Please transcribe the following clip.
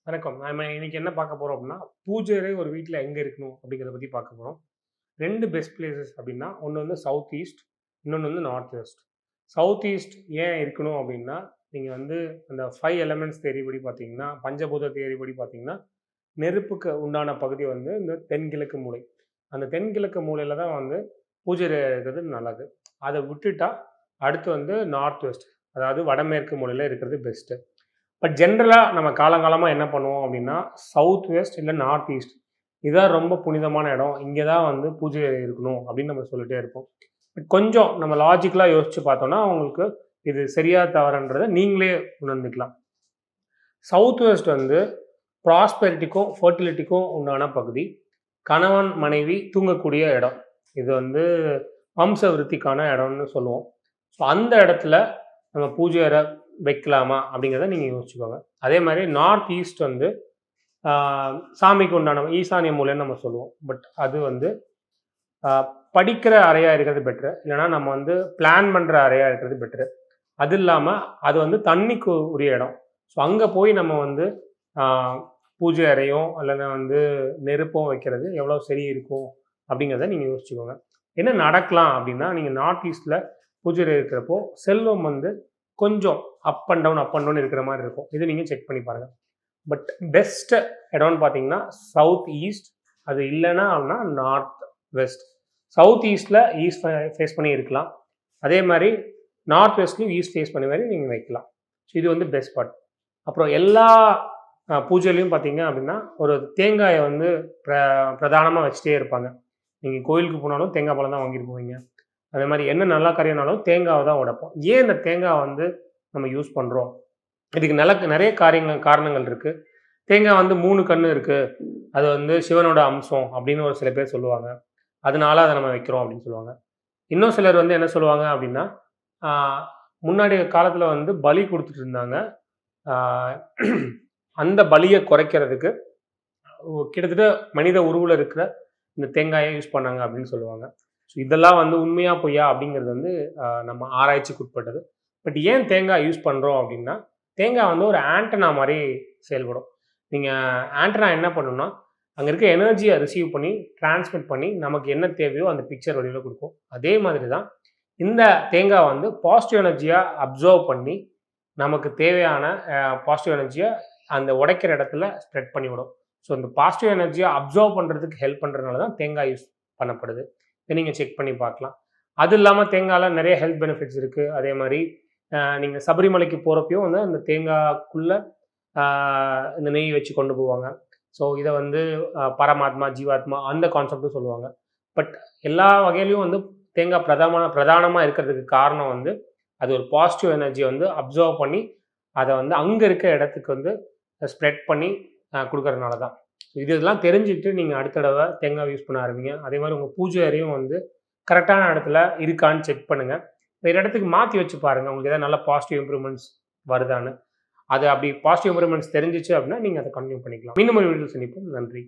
வணக்கம். நாம இன்னைக்கு என்ன பார்க்க போறோம் அப்படின்னா, பூஜை அறை ஒரு வீட்ல எங்க இருக்கணும் அப்படிங்கிறத பத்தி பார்க்க போறோம். 2 பெஸ்ட் பிளேஸஸ் அப்படின்னா, ஒண்ணு வந்து சவுத் ஈஸ்ட், இன்னொன்னு வந்து நார்த் வெஸ்ட். சவுத் ஈஸ்ட் ஏன் இருக்கணும் அப்படின்னா, நீங்க வந்து அந்த 5 எலிமெண்ட்ஸ் தியரி படி பார்த்தீங்கன்னா, பஞ்சபூத தியரி படி பார்த்தீங்கன்னா, நெருப்புக்கு உண்டான பகுதி வந்து இந்த தென்கிழக்கு மூலை. அந்த தென்கிழக்கு மூலையில தான் வந்து பூஜை அறை இருக்கிறது நல்லது. அத விட்டுட்டா, அடுத்து வந்து நார்த் வெஸ்ட், அதாவது வடமேற்கு மூலையில இருக்கிறது பெஸ்ட்டு. பட் ஜென்ரலா நம்ம காலங்காலமா என்ன பண்ணுவோம் அப்படின்னா, சவுத் வெஸ்ட் இல்ல நார்த் ஈஸ்ட் இதான் ரொம்ப புனிதமான இடம். இங்க தான் வந்து பூஜை அறை இருக்கணும் அப்படின்னு நம்ம சொல்லிட்டே இருப்போம். பட் கொஞ்சம் நம்ம லாஜிக்கலா யோசிச்சு பார்த்தோம்னா, உங்களுக்கு இது சரியா தவறான்றத நீங்களே உணர்ந்துக்கலாம். சவுத் வெஸ்ட் வந்து ப்ராஸ்பெரிட்டிக்கும், ஃபெர்டிலிட்டிக்கும் உண்டான பகுதி. கணவன், மனைவி தூங்கக்கூடிய இடம். இது வந்து வம்ச விருத்திக்கான இடம்னு சொல்லுவோம். ஸோ அந்த இடத்துல நம்ம பூஜை அறை வைக்கலாமா அப்படிங்கிறத நீங்கள் யோசிச்சுக்கோங்க. அதே மாதிரி நார்த் ஈஸ்ட் வந்து சாமிக்கு உண்டான ஈசானிய மூலைன்னு நம்ம சொல்லுவோம். பட் அது வந்து படிக்கிற அறையாக இருக்கிறது பெட்ரு. இல்லைனா நம்ம வந்து பிளான் பண்ணுற அறையாக இருக்கிறது பெட்ரு. அது இல்லாமல் அது வந்து தண்ணிக்கு உரிய இடம். ஸோ அங்கே போய் நம்ம வந்து பூஜை அறையும் இல்லைன்னா வந்து நெருப்பும் வைக்கிறது எவ்வளோ சரி இருக்கும் அப்படிங்கிறத நீங்கள் யோசிச்சுக்கோங்க. என்ன நடக்கலாம் அப்படின்னா, நீங்கள் நார்த் ஈஸ்டில் பூஜை அறை இருக்கிறப்போ செல்வம் வந்து கொஞ்சம் அப் அண்ட் டவுன் இருக்கிற மாதிரி இருக்கும். இது நீங்கள் செக் பண்ணி பாருங்கள். பட் பெஸ்ட் இடம்னு பார்த்தீங்கன்னா சவுத் ஈஸ்ட். அது இல்லைன்னா அப்படின்னா நார்த் வெஸ்ட். சவுத் ஈஸ்டில் ஈஸ்ட் ஃபேஸ் பண்ணி இருக்கலாம். அதே மாதிரி நார்த் வெஸ்ட்லையும் ஈஸ்ட் ஃபேஸ் பண்ணி மாதிரி நீங்கள் வைக்கலாம். ஸோ இது வந்து பெஸ்ட் ஸ்பாட். அப்புறம் எல்லா பூஜையிலையும் பார்த்தீங்க அப்படின்னா ஒரு தேங்காயை வந்து பிரதானமாக வச்சுட்டே இருப்பாங்க. நீங்கள் கோயிலுக்கு போனாலும் தேங்காய் பழம் தான் வாங்கிட்டு போவீங்க. அதே மாதிரி என்ன நல்லா கரையினாலும் தேங்காவை தான் உடைப்போம். ஏன் இந்த தேங்காய் வந்து நம்ம யூஸ் பண்ணுறோம்? இதுக்கு நிறைய காரணங்கள் இருக்குது. தேங்காய் வந்து 3 கண்ணு இருக்குது. அது வந்து சிவனோட அம்சம் அப்படின்னு ஒரு சில பேர் சொல்லுவாங்க. அதனால அதை நம்ம வைக்கிறோம் அப்படின்னு சொல்லுவாங்க. இன்னும் சிலர் வந்து என்ன சொல்லுவாங்க அப்படின்னா, முன்னாடி காலத்தில் வந்து பலி கொடுத்துட்டு இருந்தாங்க. அந்த பலியை குறைக்கிறதுக்கு கிட்டத்தட்ட மனித உருவில் இருக்கிற இந்த தேங்காயை யூஸ் பண்ணாங்க அப்படின்னு சொல்லுவாங்க. ஸோ இதெல்லாம் வந்து உண்மையா பொய்யா அப்படிங்கிறது வந்து நம்ம ஆராய்ச்சிக்கு உட்பட்டது. பட் ஏன் தேங்காய் யூஸ் பண்ணுறோம் அப்படின்னா, தேங்காய் வந்து ஒரு ஆண்டனா மாதிரி செயல்படும். நீங்கள் ஆண்டனா என்ன பண்ணணும்னா, அங்கே இருக்க எனர்ஜியை ரிசீவ் பண்ணி டிரான்ஸ்மிட் பண்ணி நமக்கு என்ன தேவையோ அந்த பிக்சர் வடிவில் கொடுக்கும். அதே மாதிரி தான் இந்த தேங்காய் வந்து பாசிட்டிவ் எனர்ஜியாக அப்சர்வ் பண்ணி நமக்கு தேவையான பாசிட்டிவ் எனர்ஜியை அந்த உடைக்கிற இடத்துல ஸ்ப்ரெட் பண்ணிவிடும். ஸோ இந்த பாசிட்டிவ் எனர்ஜியை அப்சர்வ் பண்ணுறதுக்கு ஹெல்ப் பண்ணுறதுனால தான் தேங்காய் யூஸ் பண்ணப்படுது. இதை நீங்கள் செக் பண்ணி பார்க்கலாம். அது இல்லாமல் தேங்காயில் நிறைய ஹெல்த் பெனிஃபிட்ஸ் இருக்குது. அதே மாதிரி நீங்கள் சபரிமலைக்கு போகிறப்பையும் வந்து அந்த தேங்காய்க்குள்ளே இந்த நெய் வச்சு கொண்டு போவாங்க. ஸோ இதை வந்து பரமாத்மா, ஜீவாத்மா அந்த கான்செப்டும் சொல்லுவாங்க. பட் எல்லா வகையிலையும் வந்து தேங்காய் பிரதானமாக இருக்கிறதுக்கு காரணம் வந்து அது ஒரு பாசிட்டிவ் எனர்ஜியை வந்து அப்சர்வ் பண்ணி அதை வந்து அங்கே இருக்க இடத்துக்கு வந்து ஸ்ப்ரெட் பண்ணி கொடுக்கறதுனால தான். இதெல்லாம் தெரிஞ்சுக்கிட்டு நீங்கள் அடுத்த தடவை தேங்காய் யூஸ் பண்ண ஆரம்பிங்க. அதே மாதிரி உங்கள் பூஜை அறையும் வந்து கரெக்டான இடத்துல இருக்கான்னு செக் பண்ணுங்கள். வேறு இடத்துக்கு மாற்றி வச்சு பாருங்கள். உங்களுக்கு எதாவது நல்ல பாசிட்டிவ் இம்ப்ரூவ்மெண்ட்ஸ் வருதான்னு. அது அப்படி பாசிட்டிவ் இம்ப்ரூவ்மெண்ட்ஸ் தெரிஞ்சிச்சு அப்படின்னா நீங்கள் அதை கன்டினியூ பண்ணிக்கலாம். மீண்டும் ஒரு வீடியோவில் சந்திப்போம். நன்றி.